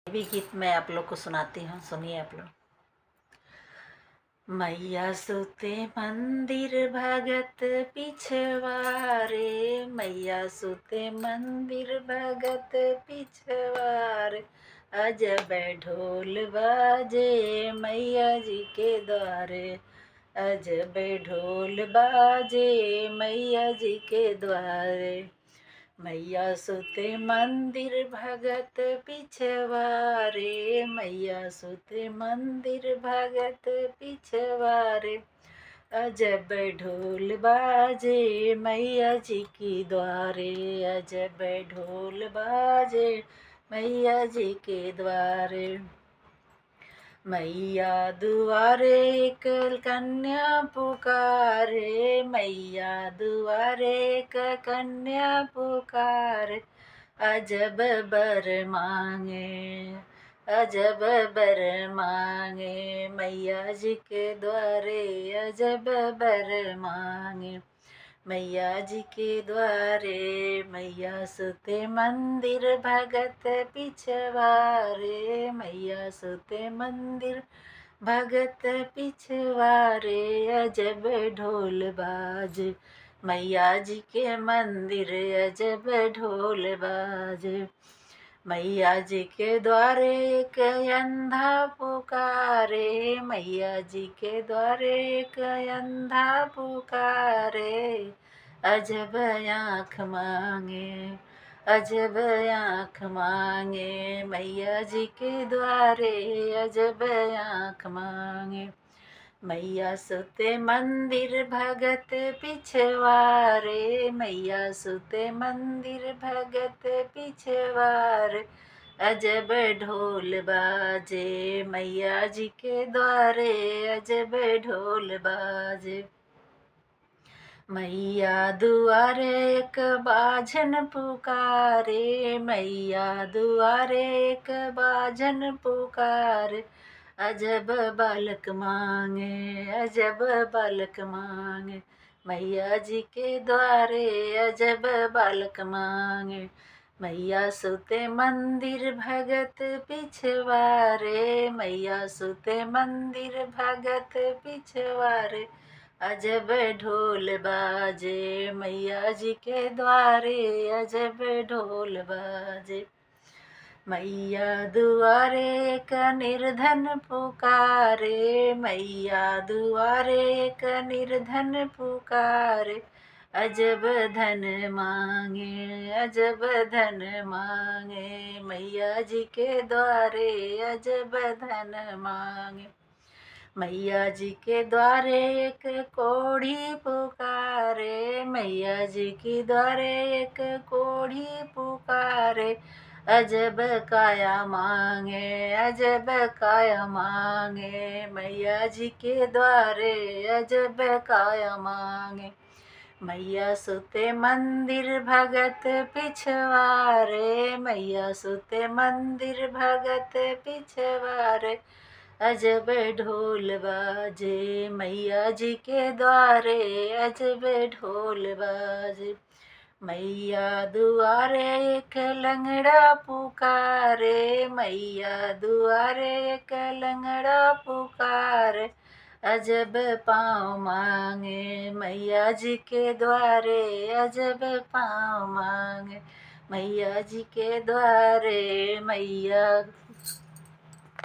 ये भी गीत मैं आप लोग को सुनाती हूँ, सुनिए आप लोग। मैया सुते मंदिर भगत पिछवारे, मैया सुते मंदिर भगत पिछवारे, अजब ढोल बाजे मैया जी के द्वारे, अजब ढोल बाजे मैया जी के द्वारे। मैया सुते मंदिर भगत पिछवारे, मैया सुते मंदिर भगत पिछवारे, अजब ढोल बाजे मैया जी की द्वारे, अजब ढोल बाजे मैया जी के द्वारे। मैया दुआरे कल कन्या पुकारे, मैया दुआरे कन्या पुकारे, अजब बर मांगे, अजब बर मांगे मैया जी के द्वारे, अजब बर मांगे मैया जी के द्वारे। मैया सुते मंदिर भगत पिछवारे, मैया सुते मंदिर भगत पिछवारे, अजब ढोल बाज मैया जी के मंदिर, अजब ढोल बाज। मैया जी के द्वारे एक अंधा पुकारे, मैया जी के द्वारे एक अंधा पुकारे, अजब आँख मांगे, अजब आँख मांगे मैया जी के द्वारे, अजब आँख मांगे। मैया सुते मंदिर भगत पिछवारे, मैया सुते मंदिर भगत पिछवारे, अजब ढोल बाजे मैया जी के द्वारे, अजब ढोल बाजे। मैया दुआरे एक बाझन पुकारे, मैया दुआरे एक बाझन पुकारे, अजब बालक मांगे, अजब बालक मांगे मैया जी के द्वारे, अजब बालक मांगे। मैया सुते मंदिर भगत पिछवारे, मैया सुते मंदिर भगत पिछवारे, अजब ढोल बाजे मैया जी के द्वारे, अजब ढोल बाजे। मैया दुआरे एक निर्धन पुकारे, मैया दुआरे एक निर्धन पुकारे, अजब धन मांगे, अजब धन मांगे मैया जी के द्वारे, अजब धन मांगे। मैया जी के द्वारे एक कोढ़ी पुकारे, मैया जी के द्वारे एक कोढ़ी पुकारे, अजब काया मांगे, अजब काया मांगे मैया जी के द्वारे, अजब काया मांगे। मैया सुते मंदिर भगत पिछवारे, मैया सुते मंदिर भगत पिछवारे, अजब ढोल बाजे मैया जी के द्वारे, अजब ढोल बाजे। मैया दुआरे एक लंगड़ा पुकारे, मैया दुआरे एक लंगड़ा पुकारे, अजब पाँव मांगे मैया जी के द्वारे, अजब पाँव मांगे मैया जी के द्वारे। मैया